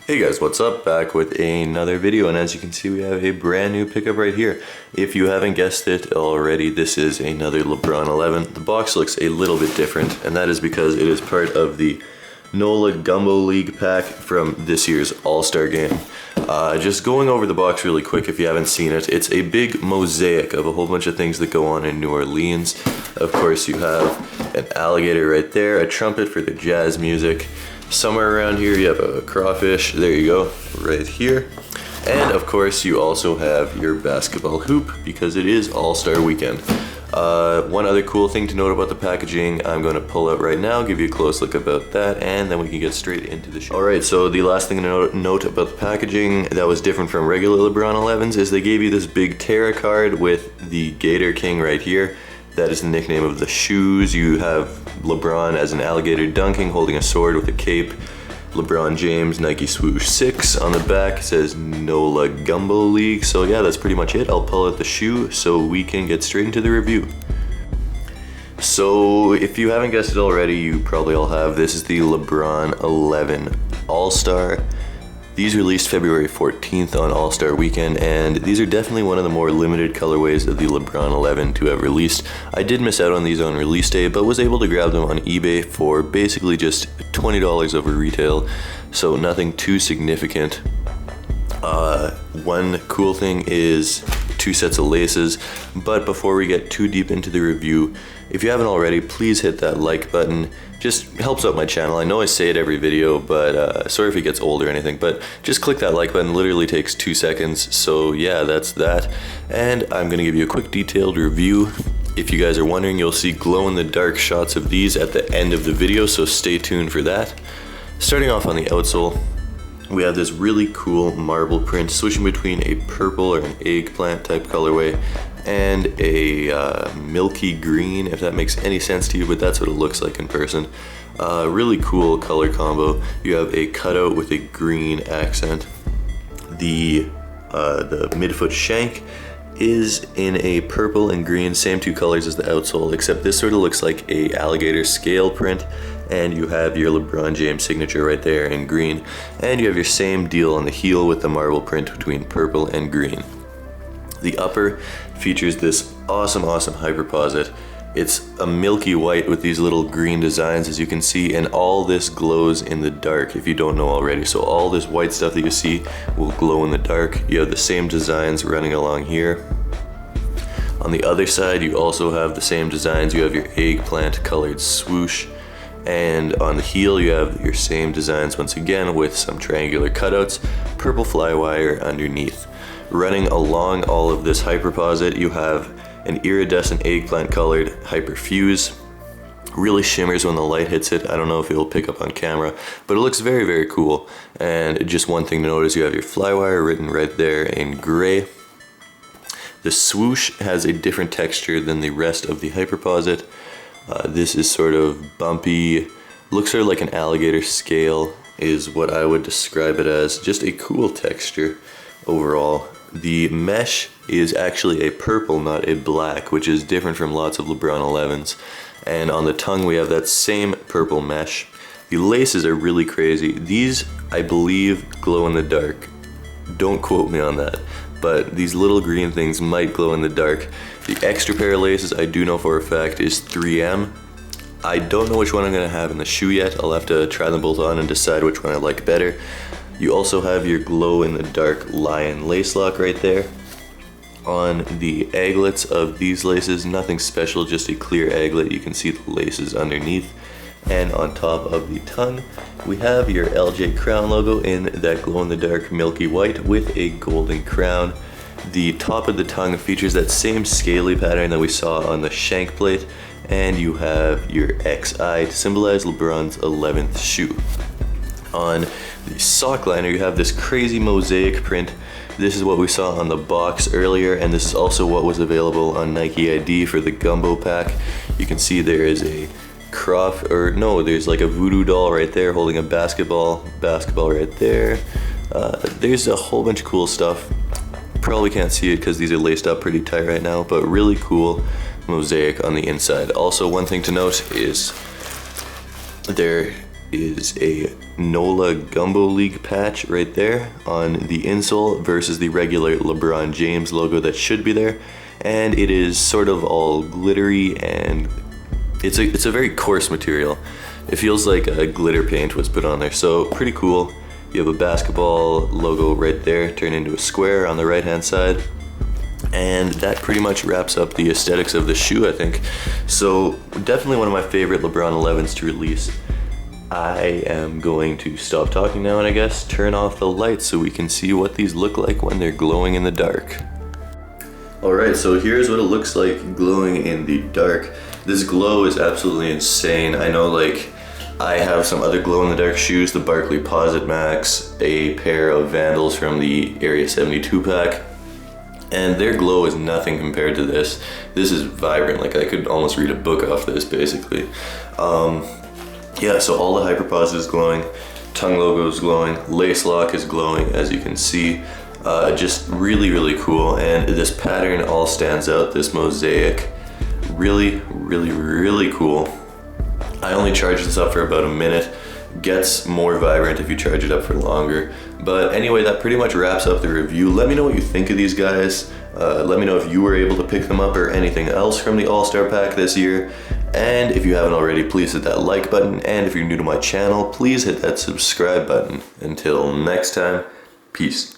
Hey guys, what's up? Back with another video, and as you can see we have a brand new pickup right here. If you haven't guessed it already, this is another LeBron 11. The box looks a little bit different, and that is because it is part of the NOLA Gumbo League pack from this year's All-Star game. Just going over the box really quick if you haven't seen it, it's a big mosaic of a whole bunch of things that go on in New Orleans. Of course you have an alligator right there, a trumpet for the jazz music. Somewhere around here you have a crawfish, there you go, right here. And of course you also have your basketball hoop because it is All-Star weekend. One other cool thing to note about the packaging, I'm going to pull out right now, give you a close look about that, and then we can get straight into the show. Alright, so the last thing to note about the packaging that was different from regular LeBron 11s is they gave you this big Terra card with the Gator King right here. That is the nickname of the shoes. You have LeBron as an alligator dunking, holding a sword with a cape. LeBron James Nike Swoosh 6 on the back says NOLA Gumbo League. So yeah, that's pretty much it. I'll pull out the shoe so we can get straight into the review. So if you haven't guessed it already, you probably all have. This is the LeBron 11 All-Star. These released February 14th on All-Star Weekend, and these are definitely one of the more limited colorways of the LeBron 11 to have released. I did miss out on these on release day, but was able to grab them on eBay for basically just $20 over retail, so nothing too significant. One cool thing is 2 sets of laces, but before we get too deep into the review, if you haven't already, please hit that like button. Just helps out my channel. I know I say it every video, but sorry if it gets old or anything, but just click that like button. Literally takes 2 seconds. So yeah, that's that. And I'm gonna give you a quick detailed review. If you guys are wondering, you'll see glow-in-the-dark shots of these at the end of the video, so stay tuned for that. Starting off on the outsole, we have this really cool marble print switching between a purple or an eggplant type colorway and a milky green, if that makes any sense to you, but that's what it looks like in person. Really cool color combo. You have a cutout with a green accent. The midfoot shank is in a purple and green, same 2 colors as the outsole, except this sort of looks like a alligator scale print, and you have your LeBron James signature right there in green, and you have your same deal on the heel with the marble print between purple and green. The upper features this awesome hyperposit. It's a milky white with these little green designs, as you can see, and all this glows in the dark if you don't know already. So all this white stuff that you see will glow in the dark. You have the same designs running along here. On the other side, you also have the same designs. You have your eggplant colored swoosh, and on the heel you have your same designs once again with some triangular cutouts, purple flywire underneath. Running along all of this hyperposit, you have an iridescent eggplant colored hyperfuse. Really shimmers when the light hits it. I don't know if it'll pick up on camera, but it looks very cool. And just one thing to notice, you have your flywire written right there in gray. The swoosh has a different texture than the rest of the hyperposit. This is sort of bumpy, looks sort of like an alligator scale is what I would describe it as. Just a cool texture overall. The mesh is actually a purple, not a black, which is different from lots of LeBron 11s. And on the tongue we have that same purple mesh. The laces are really crazy. These, I believe, glow in the dark. Don't quote me on that, but these little green things might glow in the dark. The extra pair of laces I do know for a fact is 3M. I don't know which one I'm gonna have in the shoe yet. I'll have to try them both on and decide which one I like better. You also have your glow-in-the-dark lion lace lock right there. On the aglets of these laces, nothing special, just a clear aglet. You can see the laces underneath. And on top of the tongue, we have your LJ crown logo in that glow-in-the-dark milky white with a golden crown. The top of the tongue features that same scaly pattern that we saw on the shank plate, and you have your XI to symbolize LeBron's 11th shoe. On the sock liner, you have this crazy mosaic print. This is what we saw on the box earlier, and this is also what was available on Nike ID for the Gumbo pack. You can see there is a there's like a voodoo doll right there holding a basketball right there. There's a whole bunch of cool stuff. Probably can't see it because these are laced up pretty tight right now, but really cool mosaic on the inside. Also, one thing to note is there is a NOLA Gumbo League patch right there on the insole versus the regular LeBron James logo that should be there. And it is sort of all glittery, and it's a very coarse material. It feels like a glitter paint was put on there, so pretty cool. You have a basketball logo right there turned into a square on the right hand side. And that pretty much wraps up the aesthetics of the shoe, I think. So definitely one of my favorite LeBron 11s to release. I am going to stop talking now and I guess turn off the lights so we can see what these look like when they're glowing in the dark. Alright, so here's what it looks like glowing in the dark. This glow is absolutely insane. I know, like, I have some other glow-in-the-dark shoes, the Barkley Posit Max, a pair of Vandals from the Area 72 pack, and their glow is nothing compared to this. This is vibrant, like I could almost read a book off this, basically. Yeah, so all the Hyperposit is glowing, tongue logo is glowing, lace lock is glowing, as you can see. Just really, really cool, and this pattern all stands out, this mosaic. Really, really, really cool. I only charged this up for about a minute. Gets more vibrant if you charge it up for longer. But anyway, that pretty much wraps up the review. Let me know what you think of these guys. Let me know if you were able to pick them up or anything else from the All-Star Pack this year. And if you haven't already, please hit that like button. And if you're new to my channel, please hit that subscribe button. Until next time, peace.